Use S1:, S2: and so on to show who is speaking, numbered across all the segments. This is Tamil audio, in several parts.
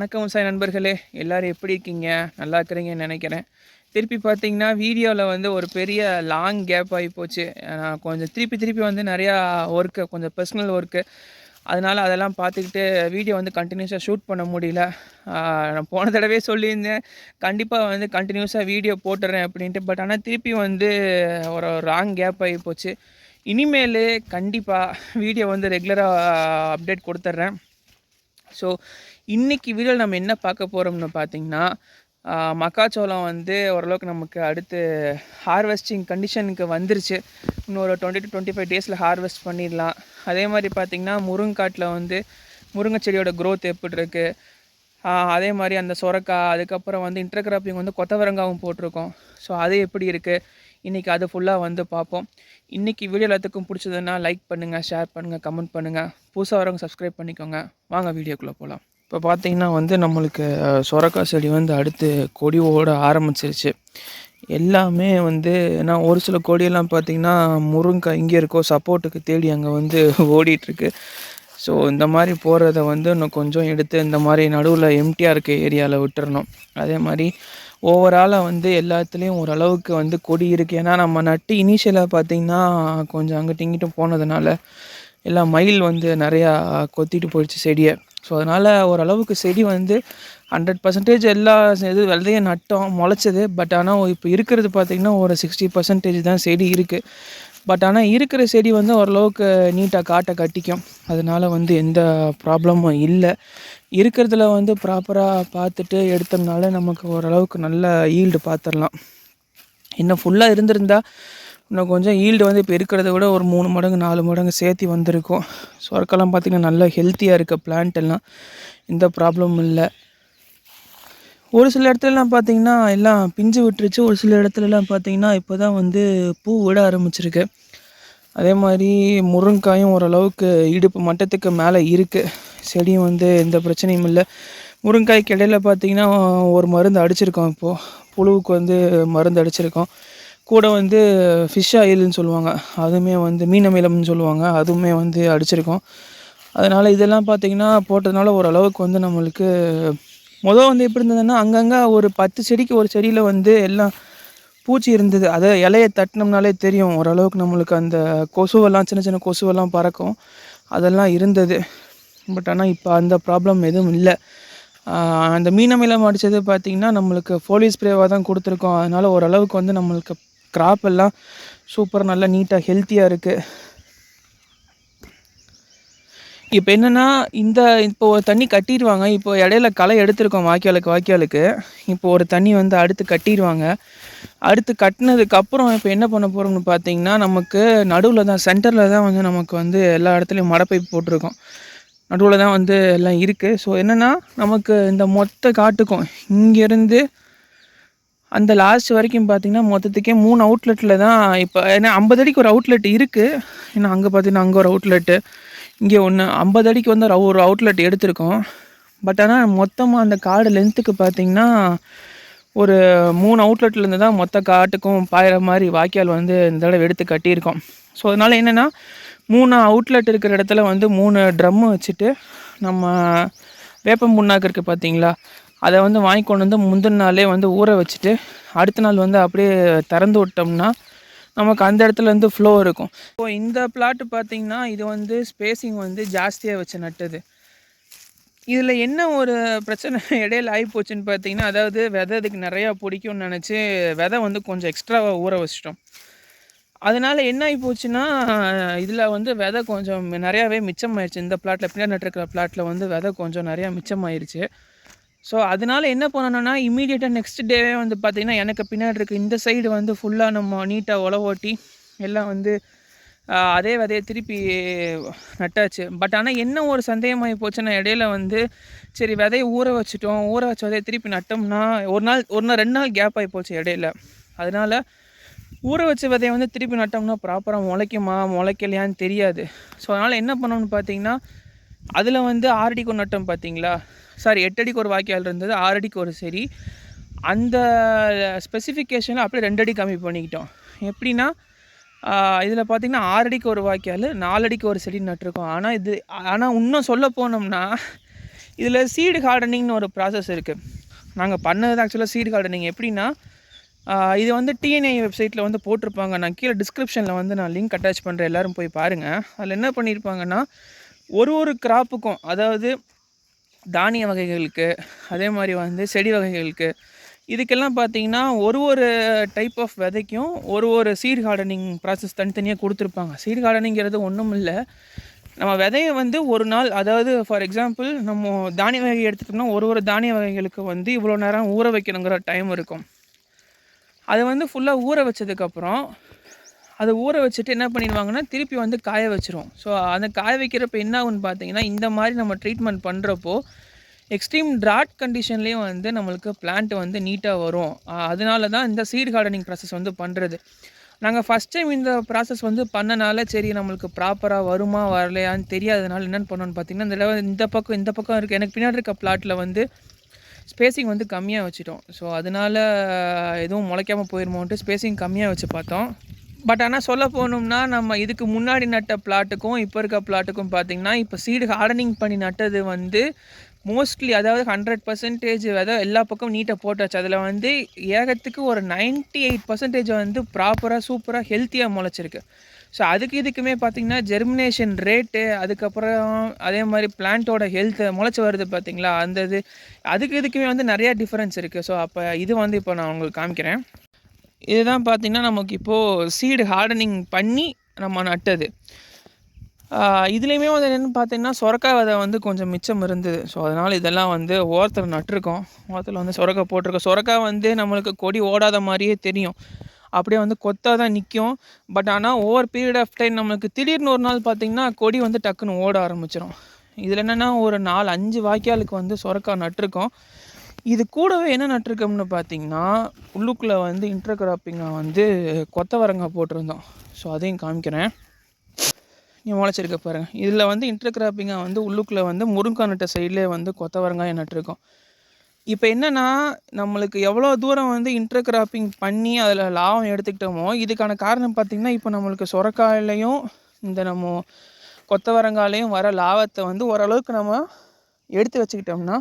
S1: வணக்கம் விவசாய நண்பர்களே, எல்லாரும் எப்படி இருக்கீங்க? நல்லா இருக்கிறீங்கன்னு நினைக்கிறேன். திருப்பி பார்த்தீங்கன்னா, வீடியோவில் வந்து ஒரு பெரிய லாங் கேப் ஆகி போச்சு. நான் கொஞ்சம் திருப்பி திருப்பி வந்து நிறையா ஒர்க்கு, கொஞ்சம் பர்சனல் ஒர்க்கு, அதனால் அதெல்லாம் பார்த்துக்கிட்டு வீடியோ வந்து கண்டினியூஸாக ஷூட் பண்ண முடியல. நான் போன தடவையே சொல்லியிருந்தேன், கண்டிப்பாக வந்து கண்டினியூஸாக வீடியோ போட்டுறேன் அப்படின்ட்டு. பட் ஆனால் திருப்பி வந்து ஒரு லாங் கேப் ஆகி போச்சு. இனிமேல் கண்டிப்பாக வீடியோ வந்து ரெகுலராக அப்டேட் கொடுத்துட்றேன். ஸோ இன்றைக்கி வீடியோவில் நம்ம என்ன பார்க்க போகிறோம்னு பார்த்தீங்கன்னா, மக்காச்சோளம் வந்து ஓரளவுக்கு நமக்கு அடுத்து ஹார்வெஸ்டிங் கண்டிஷனுக்கு வந்துருச்சு. இன்னொரு 20 to 25 டேஸில் ஹார்வெஸ்ட் பண்ணிடலாம். அதே மாதிரி பார்த்திங்கன்னா, முருங்காட்டில் வந்து முருங்கை செடியோட க்ரோத் எப்படி இருக்குது, அதே மாதிரி அந்த சொரக்காய், அதுக்கப்புறம் வந்து இன்டர்கிராப்பிங் வந்து கொத்தவரங்காவும் போட்டிருக்கோம். ஸோ அது எப்படி இருக்குது, இன்றைக்கி அது ஃபுல்லாக வந்து பார்ப்போம். இன்றைக்கி வீடியோ எல்லாத்துக்கும் பிடிச்சதுன்னா லைக் பண்ணுங்கள், ஷேர் பண்ணுங்கள், கமெண்ட் பண்ணுங்கள். புதுசாக வரவங்க சப்ஸ்கிரைப் பண்ணிக்கோங்க. வாங்க வீடியோக்குள்ளே போகலாம். இப்போ பார்த்திங்கன்னா வந்து நம்மளுக்கு சொரக்காய் செடி வந்து அடுத்து கொடி ஓட ஆரம்பிச்சிருச்சு. எல்லாமே வந்து ஏன்னா ஒரு சில கொடியெல்லாம் பார்த்திங்கன்னா முருங்காய் இங்கே இருக்கோ சப்போர்ட்டுக்கு தேடி அங்கே வந்து ஓடிட்டுருக்கு. ஸோ இந்த மாதிரி போகிறத வந்து இன்னும் கொஞ்சம் எடுத்து இந்த மாதிரி நடுவில் எம்டியாக இருக்க ஏரியாவில் விட்டுறணும். அதே மாதிரி ஓவராலாக வந்து எல்லாத்துலேயும் ஓரளவுக்கு வந்து கொடி இருக்குது. ஏன்னா நம்ம நட்டு இனிஷியலாக பார்த்திங்கன்னா கொஞ்சம் அங்கிட்டும் இங்கிட்டும் போனதுனால எல்லாம் மயில் வந்து நிறையா கொத்திட்டு போயிடுச்சு செடியை. ஸோ அதனால் ஓரளவுக்கு செடி வந்து 100% எல்லா இது விதையும் நட்டோம், முளைச்சது. பட் ஆனால் இப்போ இருக்கிறது பார்த்திங்கன்னா ஒரு 60% தான் செடி இருக்குது. பட் ஆனால் இருக்கிற செடி வந்து ஓரளவுக்கு நீட்டாக காட்டை கட்டிக்கும். அதனால் வந்து எந்த ப்ராப்ளமும் இல்லை. இருக்கிறதுல வந்து ப்ராப்பராக பார்த்துட்டு எடுத்தோம்னாலே நமக்கு ஓரளவுக்கு நல்ல ஈல்டு பார்த்துடலாம். இன்னும் ஃபுல்லாக இருந்திருந்தால் இன்னும் கொஞ்சம் ஈல்டு வந்து இப்போ இருக்கிறத விட ஒரு 3 மடங்கு 4 மடங்கு சேர்த்து வந்திருக்கும். சொரக்கெல்லாம் பார்த்திங்கன்னா நல்லா ஹெல்த்தியாக இருக்க பிளான்ட் எல்லாம், எந்த ப்ராப்ளமும் இல்லை. ஒரு சில இடத்துலலாம் பார்த்திங்கன்னா எல்லாம் பிஞ்சு விட்டுருச்சு. ஒரு சில இடத்துலலாம் பார்த்திங்கன்னா இப்போ தான் வந்து பூ விட ஆரம்பிச்சிருக்கு. அதே மாதிரி முருங்காயும் ஓரளவுக்கு இடுப்பு மட்டத்துக்கு மேலே இருக்குது. செடியும் வந்து எந்த பிரச்சனையும் இல்லை. முருங்காய்க்கு இடையில பார்த்திங்கன்னா ஒரு மருந்து அடிச்சிருக்கோம். இப்போது புழுவுக்கு வந்து மருந்து அடிச்சிருக்கோம். கூட வந்து ஃபிஷ் ஆயில்னு சொல்லுவாங்க, அதுவுமே வந்து மீன் அமிலம்னு சொல்லுவாங்க, அதுவுமே வந்து அடிச்சிருக்கோம். அதனால் இதெல்லாம் பார்த்திங்கன்னா போட்டதுனால ஓரளவுக்கு வந்து நம்மளுக்கு வந்து எப்படி இருந்ததுன்னா அங்கங்கே ஒரு 10 செடிக்கு ஒரு செடியில் வந்து எல்லாம் பூச்சி இருந்தது. அதை இலையை தட்டினோம்னாலே தெரியும் ஓரளவுக்கு நம்மளுக்கு அந்த கொசுவெல்லாம், சின்ன சின்ன கொசுவெல்லாம் பறக்கும், அதெல்லாம் இருந்தது. பட் ஆனால் இப்போ அந்த ப்ராப்ளம் எதுவும் இல்லை. அந்த மீன் அமிலம் அடித்தது பார்த்திங்கன்னா நம்மளுக்கு ஃபோலியோ ஸ்ப்ரேவாக தான் கொடுத்துருக்கோம். அதனால் ஓரளவுக்கு வந்து நம்மளுக்கு கிராப் எல்லாம் சூப்பராக நல்லா நீட்டாக ஹெல்த்தியாக இருக்குது. இப்போ என்னென்னா இப்போ ஒரு தண்ணி கட்டிடுவாங்க. இப்போ இடையில களை எடுத்திருக்கோம் வாய்க்காலுக்கு. இப்போ ஒரு தண்ணி வந்து அடுத்து கட்டிடுவாங்க. அடுத்து கட்டினதுக்கப்புறம் இப்போ என்ன பண்ண போகிறோம்னு பார்த்திங்கன்னா, நமக்கு நடுவில் தான், சென்டரில் தான் வந்து நமக்கு வந்து எல்லா இடத்துலையும் மடை பைப் போட்டிருக்கோம். நடுவில் தான் வந்து எல்லாம் இருக்குது. ஸோ என்னென்னா நமக்கு இந்த மொத்த காட்டுக்கும் இங்கேருந்து அந்த லாஸ்ட் வரைக்கும் பார்த்திங்கன்னா மொத்தத்துக்கே 3 அவுட்லெட்டில் தான். இப்போ ஏன்னா 50 அடிக்கு ஒரு அவுட்லெட் இருக்குது. ஏன்னா அங்கே பார்த்திங்கன்னா அங்கே ஒரு அவுட்லெட்டு, இங்கே ஒன்று 50 அடிக்கு வந்து ஒரு அவுட்லெட் எடுத்திருக்கோம். பட் ஆனால் மொத்தமாக அந்த காடு லென்த்துக்கு பார்த்திங்கன்னா ஒரு 3 அவுட்லெட்லேருந்து தான் மொத்த காட்டுக்கும் பாயிற மாதிரி வாய்க்கால் வந்து இந்த தடவை எடுத்து கட்டியிருக்கோம். ஸோ அதனால் என்னென்னா 3 அவுட்லெட் இருக்கிற இடத்துல வந்து 3 ட்ரம்மு வச்சுட்டு நம்ம வேப்பம் புண்ணாக்கு இருக்குது பார்த்திங்களா, அதை வந்து வாங்கி கொண்டு வந்து முந்தின நாளே வந்து ஊற வச்சுட்டு அடுத்த நாள் வந்து அப்படியே திறந்து விட்டோம்னா நமக்கு அந்த இடத்துல வந்து ஃப்ளோ இருக்கும். ஸோ இந்த பிளாட்டு பார்த்திங்கன்னா இது வந்து ஸ்பேஸிங் வந்து ஜாஸ்தியாக வச்சு நட்டது. இதில் என்ன ஒரு பிரச்சனை இடையில ஆகிப்போச்சுன்னு பார்த்திங்கன்னா, அதாவது விதை இதுக்கு நிறையா பிடிக்கும்னு நினச்சி விதை வந்து கொஞ்சம் எக்ஸ்ட்ராவாக ஊற வச்சிட்டோம். அதனால் என்ன ஆகி போச்சுன்னா இதில் வந்து விதை கொஞ்சம் நிறையாவே மிச்சமாயிருச்சு. இந்த பிளாட்டில் பின்னாடி நட்டுருக்கிற பிளாட்டில் வந்து விதை கொஞ்சம் நிறையா மிச்சமாயிருச்சு. ஸோ அதனால் என்ன பண்ணணும்னா இம்மீடியட்டாக நெக்ஸ்ட் டேவே வந்து பார்த்திங்கன்னா எனக்கு பின்னாடி இருக்க இந்த சைடு வந்து ஃபுல்லாக நம்ம நீட்டாக உழவோட்டி எல்லாம் வந்து அதே விதையை திருப்பி நட்டாச்சு. பட் ஆனால் என்ன ஒரு சந்தேகமாகி போச்சுன்னா இடையில வந்து சரி விதையை ஊற வச்சுட்டோம், ஊற வச்ச விதையை திருப்பி நட்டோம்னா ஒரு நாள் 2 நாள் கேப் ஆகி போச்சு இடையில. அதனால் ஊற வச்ச விதையை வந்து திருப்பி நட்டோம்னா ப்ராப்பராக முளைக்கலையான்னு தெரியாது. ஸோ அதனால் என்ன பண்ணணும்னு பார்த்திங்கன்னா அதில் வந்து 6 அடிக்கு ஒரு நட்டம் பார்த்திங்களா, 8 அடிக்கு ஒரு வாய்க்கால் இருந்தது, 6 அடிக்கு ஒரு சரி. அந்த ஸ்பெசிஃபிகேஷனில் அப்படியே 2 அடி கம்மி பண்ணிக்கிட்டோம். எப்படின்னா இதில் பார்த்திங்கன்னா 6 அடிக்கு ஒரு வாய்க்கால், 4 அடிக்கு ஒரு செடி நட்டிருக்கோம். ஆனால் இன்னும் சொல்ல போனோம்னா இதில் சீடு கார்டனிங்னு ஒரு ப்ராசஸ் இருக்குது. நாங்கள் பண்ணது ஆக்சுவலாக சீடு கார்டனிங் எப்படின்னா, இது வந்து டிஎன்ஐ வெப்சைட்டில் வந்து போட்டிருப்பாங்க. நான் கீழே டிஸ்கிரிப்ஷனில் வந்து நான் லிங்க் அட்டாச் பண்ணுறேன், எல்லோரும் போய் பாருங்கள். அதில் என்ன பண்ணியிருப்பாங்கன்னா, ஒரு கிராப்புக்கும், அதாவது தானிய வகைகளுக்கு, அதே மாதிரி வந்து செடி வகைகளுக்கு, இதுக்கெல்லாம் பார்த்திங்கன்னா ஒரு டைப் ஆஃப் விதைக்கும் ஒரு சீட் கார்டனிங் ப்ராசஸ் தனித்தனியாக கொடுத்துருப்பாங்க. சீட் கார்டனிங்கிறது ஒன்றும் இல்லை, நம்ம விதையை வந்து ஒரு நாள், அதாவது ஃபார் எக்ஸாம்பிள் நம்ம தானிய வகை எடுத்துட்டோம்னா ஒரு தானிய வகைகளுக்கு வந்து இவ்வளோ நேரம் ஊற வைக்கணுங்கிற டைம் இருக்கும். அதை வந்து ஃபுல்லாக ஊற வச்சதுக்கப்புறம் அதை ஊற வச்சுட்டு என்ன பண்ணிடுவாங்கன்னா திருப்பி வந்து காய வச்சிரும். ஸோ அந்த காய வைக்கிறப்ப என்ன ஆகுன்னு பார்த்தீங்கன்னா, இந்த மாதிரி நம்ம ட்ரீட்மெண்ட் பண்ணுறப்போ எக்ஸ்ட்ரீம் ட்ராட் கண்டிஷன்லேயும் வந்து நம்மளுக்கு பிளான்ட் வந்து நீட்டாக வரும். அதனால தான் இந்த சீட் கார்டனிங் ப்ராசஸ் வந்து பண்ணுறது. நாங்கள் ஃபஸ்ட் டைம் இந்த ப்ராசஸ் வந்து பண்ணனால சரி நம்மளுக்கு ப்ராப்பராக வருமா வரலையான்னு தெரியாதனால என்னென்னு பண்ணோன்னு பார்த்தீங்கன்னா, இந்த பக்கம் இருக்குது, எனக்கு பின்னாடி இருக்க பிளாட்டில் வந்து ஸ்பேஸிங் வந்து கம்மியாக வச்சுட்டோம். ஸோ அதனால் எதுவும் முளைக்காமல் போயிருமோன்ட்டு ஸ்பேஸிங் கம்மியாக வச்சு பார்த்தோம். பட் ஆனால் சொல்ல போகணும்னா, நம்ம இதுக்கு முன்னாடி நட்ட பிளாட்டுக்கும் இப்போ இருக்க பிளாட்டுக்கும் பார்த்திங்கன்னா, இப்போ சீடு கார்டனிங் பண்ணி நட்டது வந்து மோஸ்ட்லி, அதாவது 100% விதை எல்லா பக்கம் நீட்டாக போட்டாச்சு. அதில் வந்து ஏகத்துக்கு ஒரு 98% வந்து ப்ராப்பராக சூப்பராக ஹெல்த்தியாக முளைச்சிருக்கு. ஸோ இதுக்குமே பார்த்திங்கன்னா ஜெர்மினேஷன் ரேட்டு, அதுக்கப்புறம் அதே மாதிரி பிளான்ட்டோட ஹெல்த்து முளைச்சி வருது பார்த்திங்களா, அந்த இதுக்குமே வந்து நிறையா டிஃப்ரென்ஸ் இருக்குது. ஸோ அப்போ இது வந்து இப்போ நான் உங்களுக்கு காமிக்கிறேன். இதுதான் பார்த்திங்கன்னா நமக்கு இப்போது சீடு கார்டனிங் பண்ணி நம்ம நட்டது. இதுலேயுமே வந்து என்னென்னு பார்த்தீங்கன்னா சொரக்காய் விதை வந்து கொஞ்சம் மிச்சம் இருந்தது. ஸோ அதனால் இதெல்லாம் வந்து ஓரத்தில் நட்டிருக்கோம். ஓரத்தில் வந்து சொரக்காய் போட்டிருக்கோம். சொரக்காய் வந்து நம்மளுக்கு கொடி ஓடாத மாதிரியே தெரியும், அப்படியே வந்து கொத்தாக தான் நிற்கும். பட் ஆனால் ஓவர் பீரியட் ஆஃப் டைம் நம்மளுக்கு திடீர்னு ஒரு நாள் பார்த்திங்கன்னா கொடி வந்து டக்குன்னு ஓட ஆரம்பிச்சிடும். இதில் என்னென்னா ஒரு 4-5 வாய்க்காலுக்கு வந்து சொரக்காய் நட்டிருக்கோம். இது கூடவே என்ன நட்டிருக்கோம்னு பார்த்திங்கன்னா, உள்ளுக்குள்ளே வந்து இன்டர்கிராப்பிங்காக வந்து கொத்தவரங்காய் போட்டிருந்தோம். ஸோ அதையும் காமிக்கிறேன். நீ முளைச்சிருக்க பாருங்கள். இதில் வந்து இன்டர்கிராப்பிங்காக வந்து உள்ளுக்குள்ளே வந்து முருங்காய் நட்ட சைட்லேயே வந்து கொத்தவரங்காயை நட்டிருக்கோம். இப்போ என்னென்னா, நம்மளுக்கு எவ்வளோ தூரம் வந்து இன்டர்கிராப்பிங் பண்ணி அதில் லாபம் எடுத்துக்கிட்டோமோ, இதுக்கான காரணம் பார்த்திங்கன்னா, இப்போ நம்மளுக்கு சொரக்காயிலையும் இந்த நம்ம கொத்தவரங்காயிலையும் வர லாபத்தை வந்து ஓரளவுக்கு நம்ம எடுத்து வச்சுக்கிட்டோம்னா,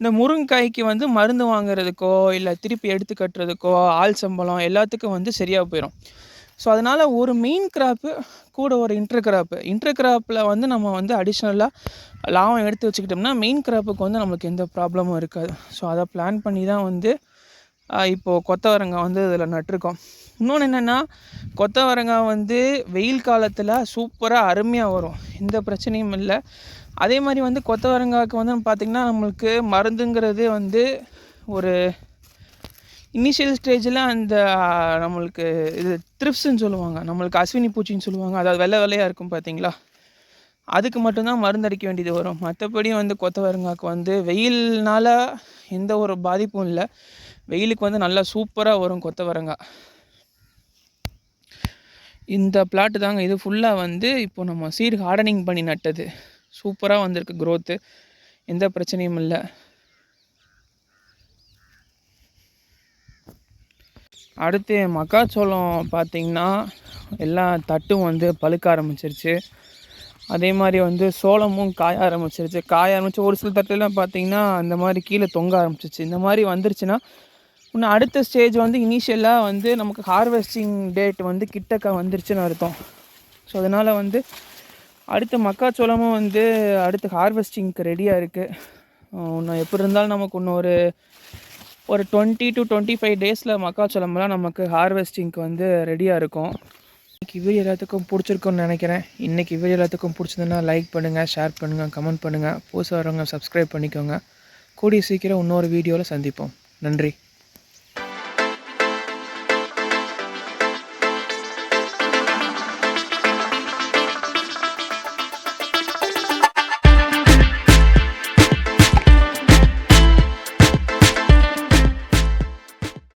S1: இந்த முருங்கைக்காய்க்கு வந்து மருந்து வாங்குறதுக்கோ இல்லை திருப்பி எடுத்து கட்டுறதுக்கோ ஆள் சம்பளம் எல்லாத்துக்கும் வந்து சரியாக போயிடும். ஸோ அதனால் ஒரு மெயின் கிராப்பு கூட ஒரு இன்டர் கிராப்பில் வந்து நம்ம வந்து அடிஷ்னலாக லாபம் எடுத்து வச்சுக்கிட்டோம்னா மெயின் கிராப்புக்கு வந்து நம்மளுக்கு எந்த ப்ராப்ளமும் இருக்காது. ஸோ அதை பிளான் பண்ணி தான் வந்து இப்போது கொத்தவரங்காய் வந்து இதில் நட்டிருக்கோம். இன்னொன்று என்னென்னா, கொத்தவரங்காய் வந்து வெயில் காலத்தில் சூப்பராக அருமையாக வரும், எந்த பிரச்சனையும் இல்லை. அதே மாதிரி வந்து கொத்தவரங்காய்க்கு வந்து பார்த்திங்கன்னா நம்மளுக்கு மருந்துங்கிறது வந்து ஒரு இனிஷியல் ஸ்டேஜில் அந்த நம்மளுக்கு இது த்ரிப்ஸ்ன்னு சொல்லுவாங்க, நம்மளுக்கு அஸ்வினி பூச்சின்னு சொல்லுவாங்க, அதாவது வெள்ளையாக இருக்கும் பார்த்திங்களா, அதுக்கு மட்டும்தான் மருந்து அடிக்க வேண்டியது வரும். மற்றபடி வந்து கொத்தவரங்காய்க்கு வந்து வெயில்னால் எந்த ஒரு பாதிப்பும் இல்லை. வெயிலுக்கு வந்து நல்லா சூப்பராக வரும் கொத்தவரங்காய். இந்த பிளாட்டு தாங்க, இது ஃபுல்லாக வந்து இப்போ நம்ம சீட் கார்டனிங் பண்ணி நட்டது. சூப்பராக வந்திருக்கு க்ரோத்து, எந்த பிரச்சனையும் இல்லை. அடுத்து மக்காச்சோளம் பார்த்திங்கன்னா எல்லா தட்டும் வந்து பழுக்க ஆரம்பிச்சிருச்சு. அதே மாதிரி வந்து சோளமும் காய ஆரம்பிச்சு ஒரு சில தட்டுலாம் பார்த்திங்கன்னா அந்த மாதிரி கீழே தொங்க ஆரம்பிச்சிச்சு. இந்த மாதிரி வந்துருச்சுன்னா இன்னும் அடுத்த ஸ்டேஜ் வந்து இனிஷியலாக வந்து நமக்கு ஹார்வெஸ்டிங் டேட் வந்து கிட்டக்க வந்துருச்சுன்னு அர்த்தம். ஸோ அதனால் வந்து அடுத்த மக்காச்சோளமும் வந்து அடுத்து ஹார்வெஸ்டிங்க்கு ரெடியாக இருக்குது. இன்னும் எப்படி இருந்தாலும் நமக்கு இன்னும் ஒரு 20 to 25 டேஸில் மக்காச்சோளம்லாம் நமக்கு ஹார்வெஸ்டிங்க்கு வந்து ரெடியாக இருக்கும். இன்றைக்கி வீடியோ எல்லாத்துக்கும் பிடிச்சிருக்குன்னு நினைக்கிறேன். இன்றைக்கி வீடியோ எல்லாத்துக்கும் பிடிச்சதுன்னா லைக் பண்ணுங்கள், ஷேர் பண்ணுங்கள், கமெண்ட் பண்ணுங்கள். புதுசாக வரவங்க சப்ஸ்கிரைப் பண்ணிக்கோங்க. கூடிய சீக்கிரம் இன்னொரு வீடியோவில் சந்திப்போம். நன்றி.